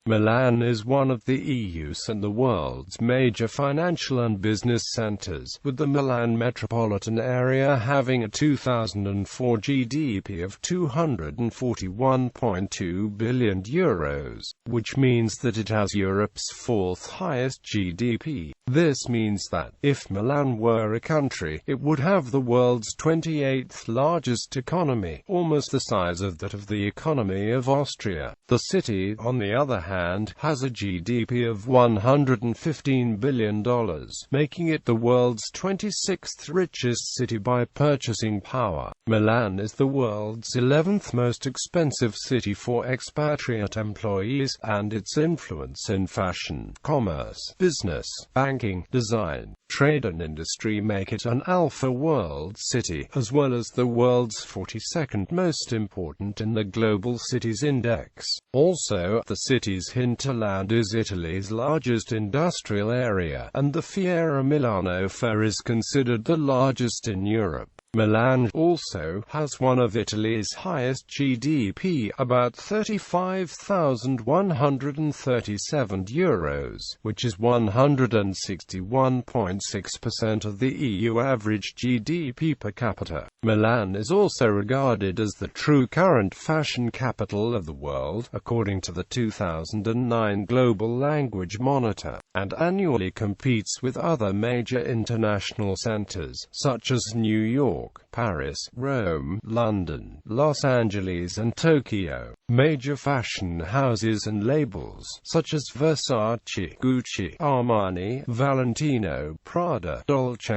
Milan is one of the EU's and the world's major financial and business centers, with the Milan metropolitan area having a 2004 GDP of €241.2 billion, which means that it has Europe's fourth highest GDP. This means that, if Milan were a country, it would have the world's 28th largest economy, almost the size of that of the economy of Austria. The city, on the other hand, has a GDP of $115 billion, making it the world's 26th richest city by purchasing power. Milan is the world's 11th most expensive city for expatriate employees, and its influence in fashion, commerce, business, banking, design, trade and industry make it an alpha world city, as well as the world's 42nd most important in the Global Cities Index. Also, the city's hinterland is Italy's largest industrial area, and the Fiera Milano Fair is considered the largest in Europe. Milan also has one of Italy's highest GDP, about €35,137, which is 161.6% of the EU average GDP per capita. Milan is also regarded as the true current fashion capital of the world, according to the 2009 Global Language Monitor, and annually competes with other major international centers, such as New York, Paris, Rome, London, Los Angeles and Tokyo. Major fashion houses and labels, such as Versace, Gucci, Armani, Valentino, Prada, Dolce &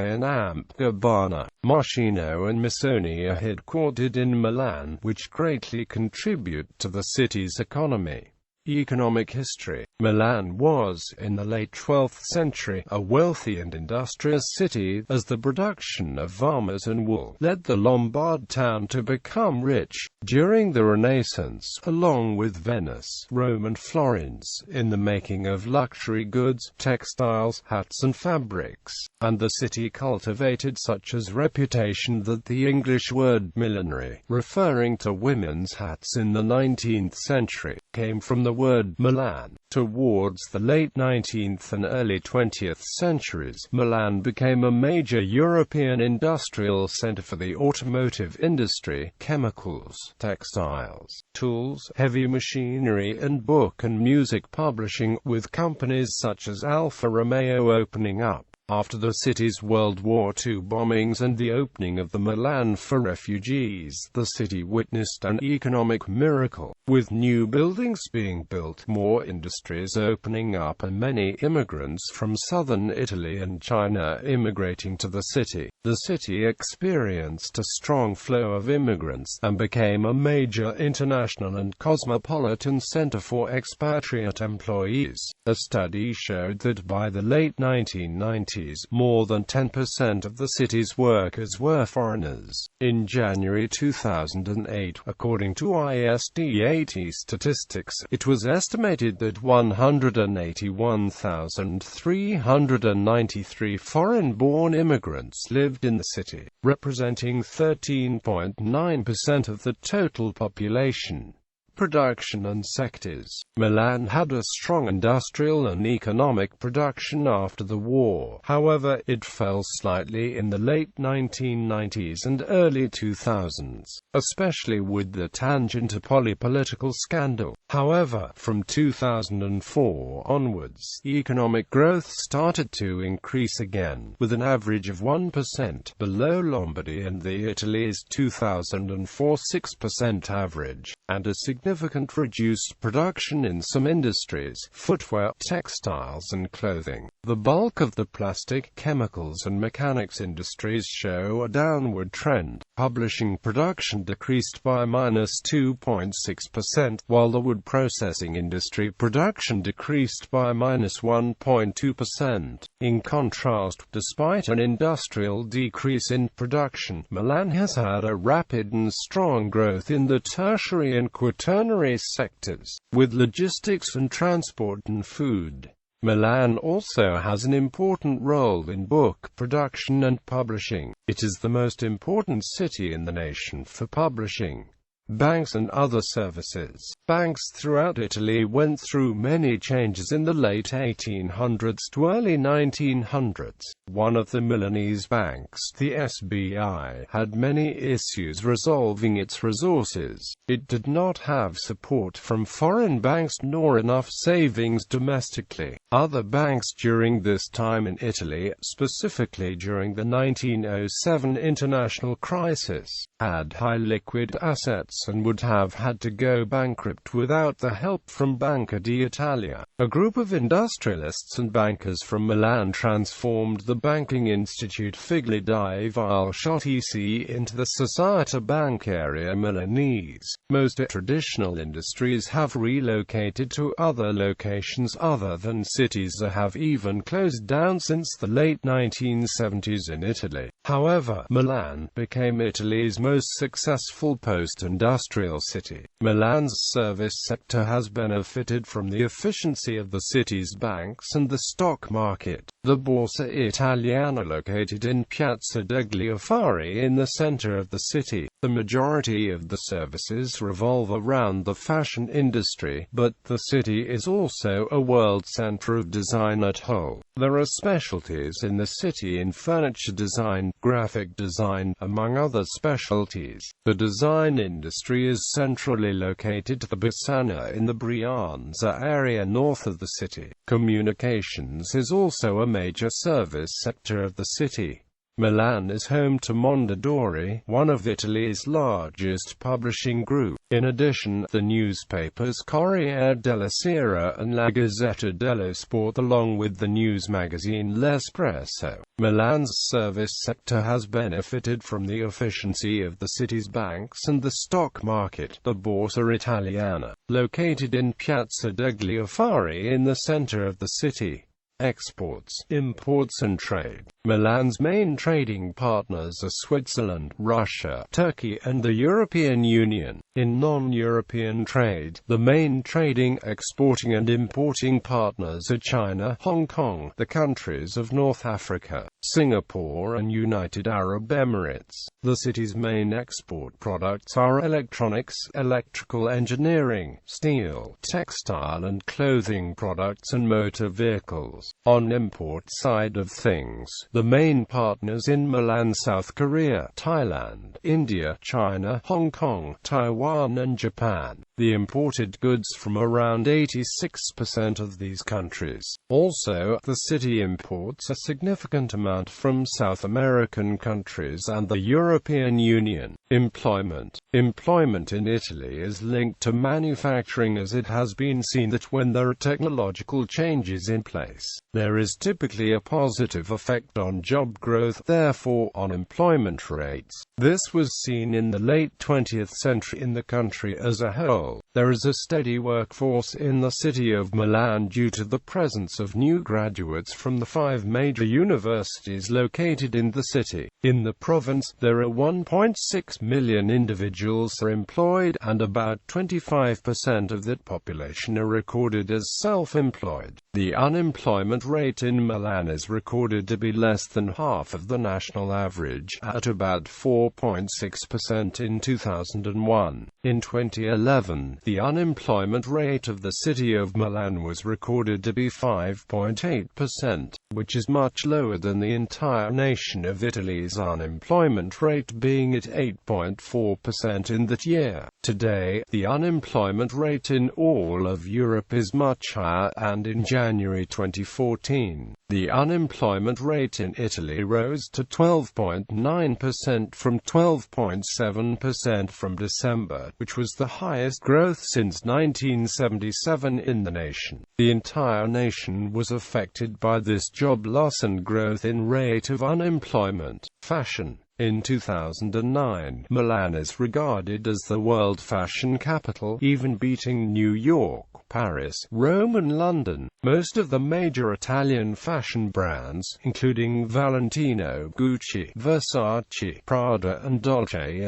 Gabbana, Moschino and Missoni, are headquartered in Milan, which greatly contribute to the city's economy. Economic history. Milan was, in the late 12th century, a wealthy and industrious city, as the production of varnish and wool led the Lombard town to become rich. During the Renaissance, along with Venice, Rome and Florence, in the making of luxury goods, textiles, hats and fabrics, and the city cultivated such a reputation that the English word millinery, referring to women's hats in the 19th century, came from the word Milan. Towards the late 19th and early 20th centuries, Milan became a major European industrial center for the automotive industry, chemicals, textiles, tools, heavy machinery and book and music publishing, with companies such as Alfa Romeo opening up. After the city's World War II bombings and the opening of the Milan for refugees, the city witnessed an economic miracle, with new buildings being built, more industries opening up and many immigrants from southern Italy and China immigrating to the city. The city experienced a strong flow of immigrants, and became a major international and cosmopolitan center for expatriate employees. A study showed that by the late 1990s, more than 10% of the city's workers were foreigners. In January 2008, according to ISD-80 statistics, it was estimated that 181,393 foreign-born immigrants lived in the city, representing 13.9% of the total population. Production and sectors. Milan had a strong industrial and economic production after the war. However, it fell slightly in the late 1990s and early 2000s, especially with the Tangentopoli political scandal. However, from 2004 onwards, economic growth started to increase again, with an average of 1% below Lombardy and the Italy's 2004 6% average, and a significant reduced production in some industries, footwear, textiles and clothing. The bulk of the plastic, chemicals and mechanics industries show a downward trend. Publishing production decreased by -2.6%, while the wood processing industry production decreased by -1.2%. In contrast, despite an industrial decrease in production, Milan has had a rapid and strong growth in the tertiary and quaternary sectors, with logistics and transport and food. Milan also has an important role in book production and publishing. It is the most important city in the nation for publishing. Banks and other services. Banks throughout Italy went through many changes in the late 1800s to early 1900s. One of the Milanese banks, the SBI, had many issues resolving its resources. It did not have support from foreign banks nor enough savings domestically. Other banks during this time in Italy, specifically during the 1907 international crisis, had high liquid assets and would have had to go bankrupt without the help from Banca d'Italia. A group of industrialists and bankers from Milan transformed the banking institute Figli di Valsciotisi into the Società Bancaria Milanese. Most traditional industries have relocated to other locations other than cities or have even closed down since the late 1970s in Italy. However, Milan became Italy's most successful post-industrial city. Milan's service sector has benefited from the efficiency of the city's banks and the stock market. The Borsa Italiana, located in Piazza degli Affari in the center of the city. The majority of the services revolve around the fashion industry, but the city is also a world center of design at whole. There are specialties in the city in furniture design, graphic design, among other specialties. The design industry is centrally located to the Bassana in the Brianza area north of the city. Communications is also a major service sector of the city. Milan is home to Mondadori, one of Italy's largest publishing groups. In addition, the newspapers Corriere della Sera and La Gazzetta dello Sport, along with the news magazine L'Espresso. Milan's service sector has benefited from the efficiency of the city's banks and the stock market. The Borsa Italiana, located in Piazza degli Affari in the center of the city. Exports, imports and trade. Milan's main trading partners are Switzerland, Russia, Turkey and the European Union. In non-European trade, the main trading, exporting and importing partners are China, Hong Kong, the countries of North Africa, Singapore and United Arab Emirates. The city's main export products are electronics, electrical engineering, steel, textile and clothing products and motor vehicles. On import side of things, the main partners in Milan: South Korea, Thailand, India, China, Hong Kong, Taiwan and Japan. The imported goods from around 86% of these countries. Also, the city imports a significant amount from South American countries and the European Union. Employment. Employment in Italy is linked to manufacturing, as it has been seen that when there are technological changes in place, there is typically a positive effect on job growth, therefore on employment rates. This was seen in the late 20th century in the country as a whole. There is a steady workforce in the city of Milan due to the presence of new graduates from the 5 major universities located in the city. In the province, there are 1.6 million individuals are employed, and about 25% of that population are recorded as self-employed. The unemployment rate in Milan is recorded to be less than half of the national average, at about 4.6% in 2001. In 2011, the unemployment rate of the city of Milan was recorded to be 5.8%, which is much lower than the entire nation of Italy's unemployment rate being at 8.4% in that year. Today, the unemployment rate in all of Europe is much higher, and in January 2014, the unemployment rate in Italy rose to 12.9% from 12.7% from December, which was the highest growth since 1977 in the nation. The entire nation was affected by this job loss and growth in rate of unemployment. Fashion. In 2009, Milan is regarded as the world fashion capital, even beating New York. Paris, Rome and London. Most of the major Italian fashion brands, including Valentino, Gucci, Versace, Prada and Dolce &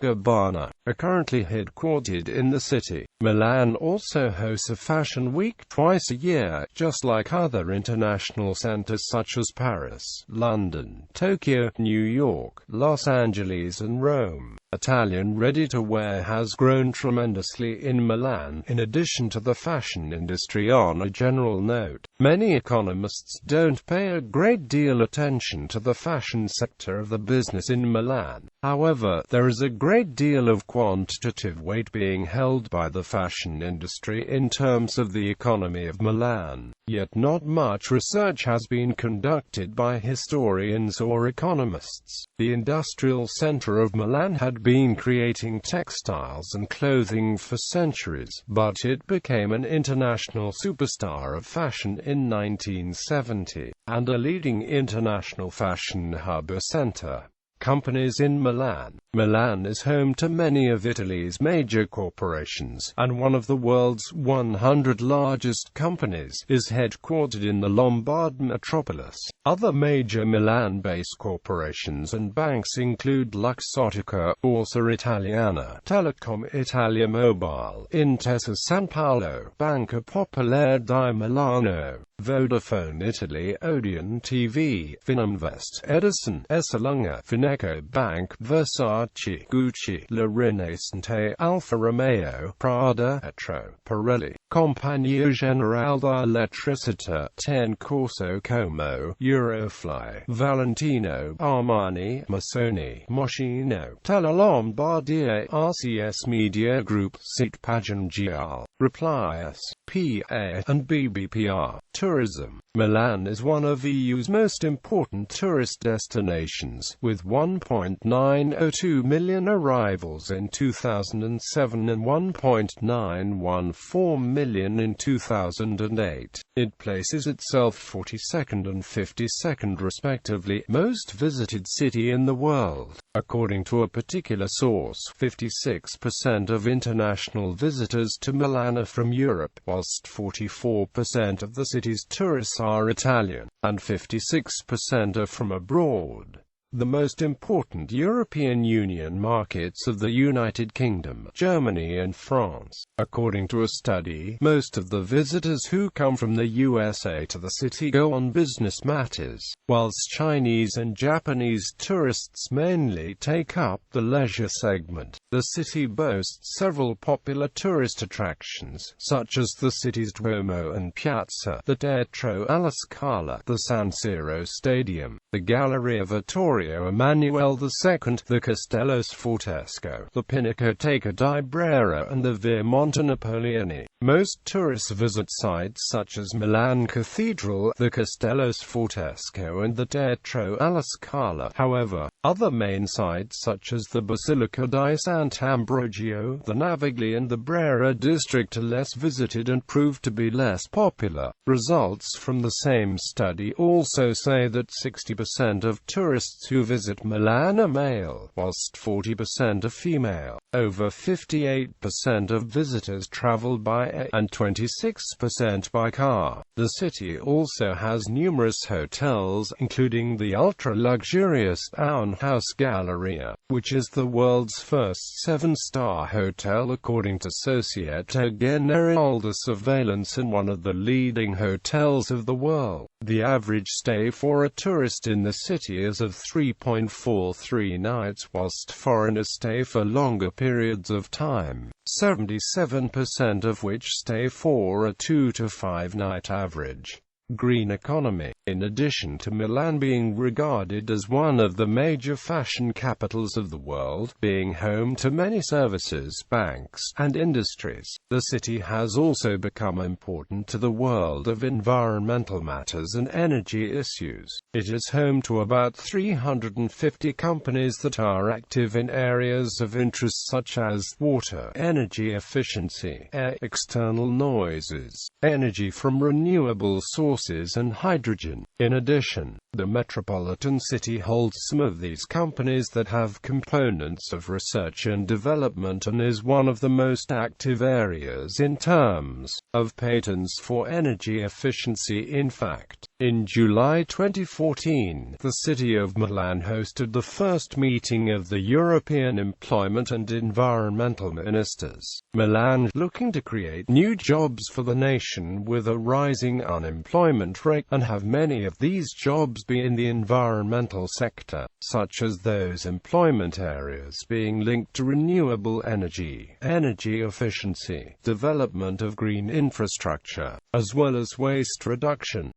Gabbana, are currently headquartered in the city. Milan also hosts a fashion week twice a year, just like other international centers such as Paris, London, Tokyo, New York, Los Angeles and Rome. Italian ready-to-wear has grown tremendously in Milan, in addition to the fashion industry. On a general note, many economists don't pay a great deal attention to the fashion sector of the business in Milan. However, there is a great deal of quantitative weight being held by the fashion industry in terms of the economy of Milan. Yet not much research has been conducted by historians or economists. The industrial center of Milan had been creating textiles and clothing for centuries, but it became an international superstar of fashion in 1970, and a leading international fashion hub or center. Companies in Milan. Milan is home to many of Italy's major corporations, and one of the world's 100 largest companies is headquartered in the Lombard metropolis. Other major Milan-based corporations and banks include Luxottica, Borsa Italiana, Telecom Italia Mobile, Intesa Sanpaolo, Banca Popolare di Milano, Vodafone Italy, Odeon TV, Fininvest, Edison, Esselunga, Fineco Bank, Versace, Gucci, La Rinascente, Alfa Romeo, Prada, Etro, Pirelli, Compagnia Generale d'Elettricità, Ten Corso Como, Eurofly, Valentino, Armani, Missoni, Moschino, Tele Lombardia, RCS Media Group, Seat Pagan Gial, Reply S, PA, and BBPR. Tourism. Milan is one of EU's most important tourist destinations, with 1.902 million arrivals in 2007 and 1.914 million in 2008. It places itself 42nd and 52nd respectively, most visited city in the world. According to a particular source, 56% of international visitors to Milan are from Europe, whilst 44% of the city's tourists are Italian, and 56% are from abroad. The most important European Union markets are the United Kingdom, Germany and France. According to a study, most of the visitors who come from the USA to the city go on business matters, whilst Chinese and Japanese tourists mainly take up the leisure segment. The city boasts several popular tourist attractions, such as the city's Duomo and Piazza, the Teatro alla Scala, the San Siro Stadium, the Galleria Vittorio Emanuele II, the Castello Sfortesco, the Pinacoteca di Brera and the Via Monte Napoleone. Most tourists visit sites such as Milan Cathedral, the Castello Sfortesco and the Teatro alla Scala. However, other main sites such as the Basilica di Sant'Ambrogio, the Navigli and the Brera district are less visited and prove to be less popular. Results from the same study also say that 60% of tourists who visit Milan are male, whilst 40% are female. Over 58% of visitors travel by air, and 26% by car. The city also has numerous hotels, including the ultra-luxurious House Galleria, which is the world's first 7-star hotel according to Societe Generale de Surveillance and one of the leading hotels of the world. The average stay for a tourist in the city is of 3.43 nights, whilst foreigners stay for longer periods of time, 77% of which stay for a 2 to 5 night average. Green economy. In addition to Milan being regarded as one of the major fashion capitals of the world, being home to many services, banks, and industries, the city has also become important to the world of environmental matters and energy issues. It is home to about 350 companies that are active in areas of interest such as water, energy efficiency, air, external noises, energy from renewable sources and hydrogen. In addition, The metropolitan city holds some of these companies that have components of research and development and is one of the most active areas in terms of patents for energy efficiency. In fact, in July 2014, the city of Milan hosted the first meeting of the European Employment and Environmental Ministers. Milan, looking to create new jobs for the nation with a rising unemployment rate, and have many of these jobs be in the environmental sector, such as those employment areas being linked to renewable energy, energy efficiency, development of green infrastructure, as well as waste reduction.